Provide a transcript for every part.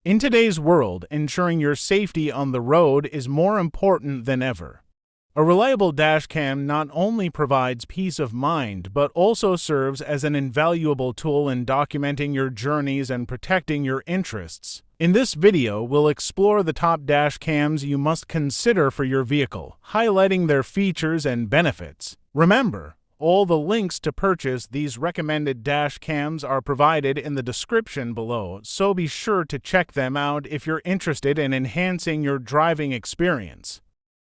In today's world, ensuring your safety on the road is more important than ever. A reliable dash cam not only provides peace of mind, but also serves as an invaluable tool in documenting your journeys and protecting your interests. In this video, we'll explore the top dash cams you must consider for your vehicle, highlighting their features and benefits. Remember, all the links to purchase these recommended dash cams are provided in the description below, so be sure to check them out if you're interested in enhancing your driving experience.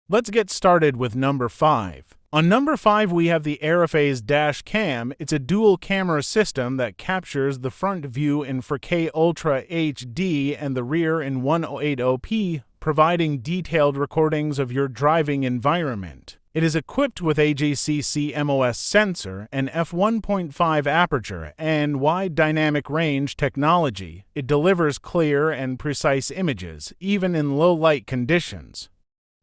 Let's get started with number 5. On number 5 we have the ARIFAYZ Dash Cam. It's a dual camera system that captures the front view in 4K Ultra HD and the rear in 1080p, providing detailed recordings of your driving environment. It is equipped with AGCC MOS sensor, an f1.5 aperture, and wide dynamic range technology. It delivers clear and precise images, even in low-light conditions.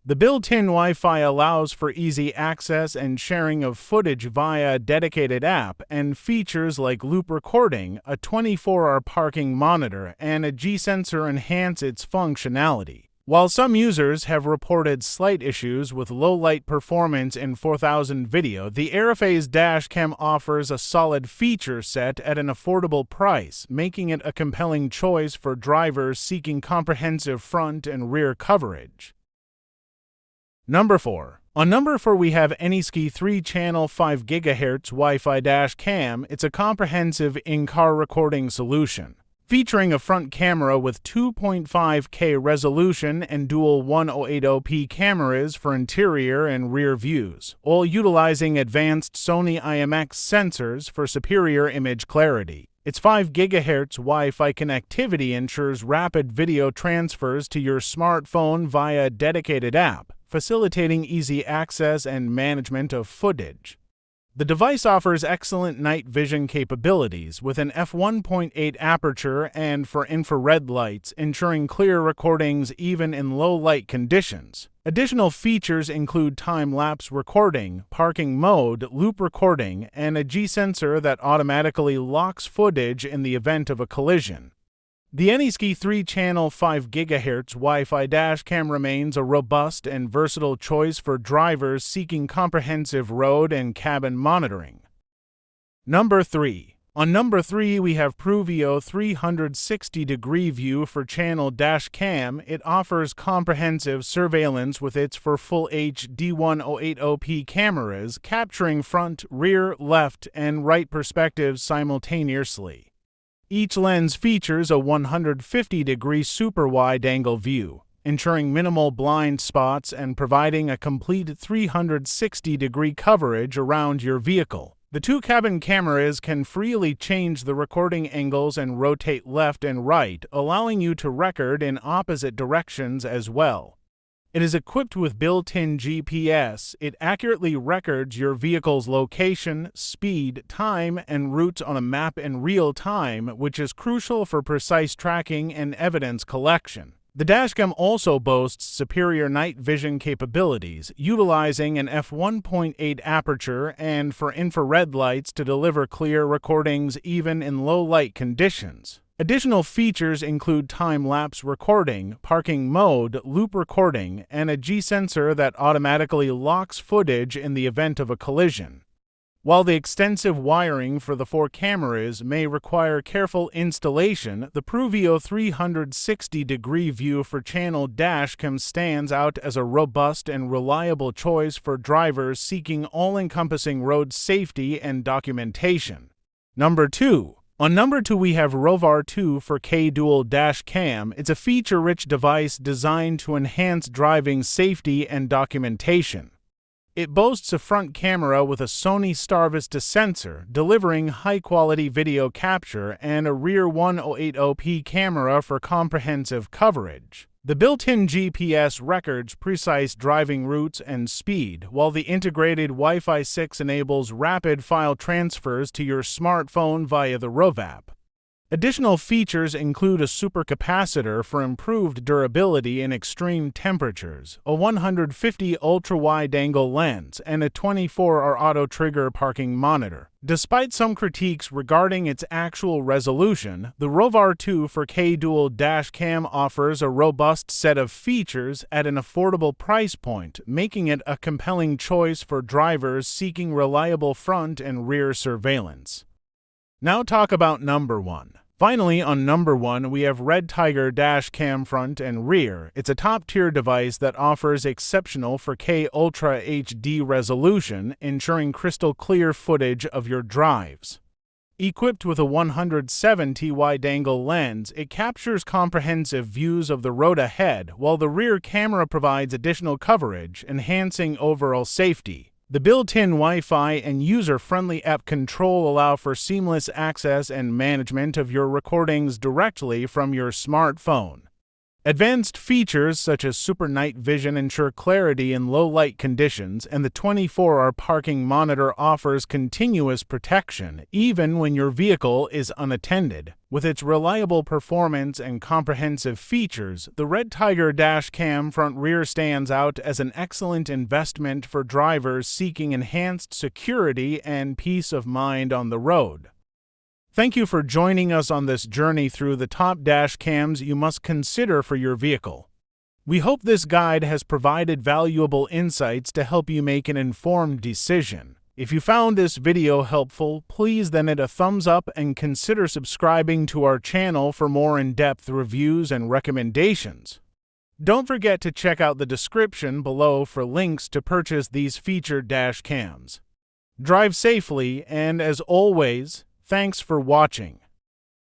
The built-in Wi-Fi allows for easy access and sharing of footage via a dedicated app, and features like loop recording, a 24-hour parking monitor, and a G-sensor enhance its functionality. While some users have reported slight issues with low-light performance in 4000 video, the ARIFAYZ Dash Cam offers a solid feature set at an affordable price, making it a compelling choice for drivers seeking comprehensive front and rear coverage. Number 4. On number 4 we have Anyski 3-channel 5 GHz Wi-Fi Dash Cam. It's a comprehensive in-car recording solution. Featuring a front camera with 2.5K resolution and dual 1080p cameras for interior and rear views, all utilizing advanced Sony IMX sensors for superior image clarity. Its 5 GHz Wi-Fi connectivity ensures rapid video transfers to your smartphone via a dedicated app, facilitating easy access and management of footage. The device offers excellent night vision capabilities with an f1.8 aperture and for infrared lights, ensuring clear recordings even in low-light conditions. Additional features include time-lapse recording, parking mode, loop recording, and a G-sensor that automatically locks footage in the event of a collision. The Anyski 3-channel 5 GHz Wi-Fi Dash Cam remains a robust and versatile choice for drivers seeking comprehensive road and cabin monitoring. Number 3. On number 3 we have PRUVEEO 360-degree view for channel dash cam. It offers comprehensive surveillance with its full HD 1080p cameras, capturing front, rear, left, and right perspectives simultaneously. Each lens features a 150-degree super wide-angle view, ensuring minimal blind spots and providing a complete 360-degree coverage around your vehicle. The two cabin cameras can freely change the recording angles and rotate left and right, allowing you to record in opposite directions as well. It is equipped with built-in GPS. It accurately records your vehicle's location, speed, time, and routes on a map in real time, which is crucial for precise tracking and evidence collection. The dashcam also boasts superior night vision capabilities, utilizing an f1.8 aperture and for infrared lights to deliver clear recordings even in low-light conditions. Additional features include time-lapse recording, parking mode, loop recording, and a G-sensor that automatically locks footage in the event of a collision. While the extensive wiring for the 4 cameras may require careful installation, the PRUVEEO 360-degree view for channel dash cam stands out as a robust and reliable choice for drivers seeking all-encompassing road safety and documentation. Number 2. On number 2 we have ROVE R2 4K Dual Dash Cam. It's a feature-rich device designed to enhance driving safety and documentation. It boasts a front camera with a Sony StarVista sensor, delivering high-quality video capture, and a rear 1080p camera for comprehensive coverage. The built-in GPS records precise driving routes and speed, while the integrated Wi-Fi 6 enables rapid file transfers to your smartphone via the ROVE app. Additional features include a supercapacitor for improved durability in extreme temperatures, a 150 ultra-wide-angle lens, and a 24-hour auto-trigger parking monitor. Despite some critiques regarding its actual resolution, the ROVE R2 4K Dual Dash Cam offers a robust set of features at an affordable price point, making it a compelling choice for drivers seeking reliable front and rear surveillance. Now talk about number 1. Finally, on number 1, we have REDTIGER Dash Cam Front and Rear. It's a top-tier device that offers exceptional 4K Ultra HD resolution, ensuring crystal-clear footage of your drives. Equipped with a 170 wide-angle lens, it captures comprehensive views of the road ahead, while the rear camera provides additional coverage, enhancing overall safety. The built-in Wi-Fi and user-friendly app control allow for seamless access and management of your recordings directly from your smartphone. Advanced features such as super night vision ensure clarity in low-light conditions, and the 24-hour parking monitor offers continuous protection even when your vehicle is unattended. With its reliable performance and comprehensive features, the REDTIGER Dash Cam Front Rear stands out as an excellent investment for drivers seeking enhanced security and peace of mind on the road. Thank you for joining us on this journey through the top dash cams you must consider for your vehicle. We hope this guide has provided valuable insights to help you make an informed decision. If you found this video helpful, please then hit a thumbs up and consider subscribing to our channel for more in-depth reviews and recommendations. Don't forget to check out the description below for links to purchase these featured dash cams. Drive safely, and as always, thanks for watching.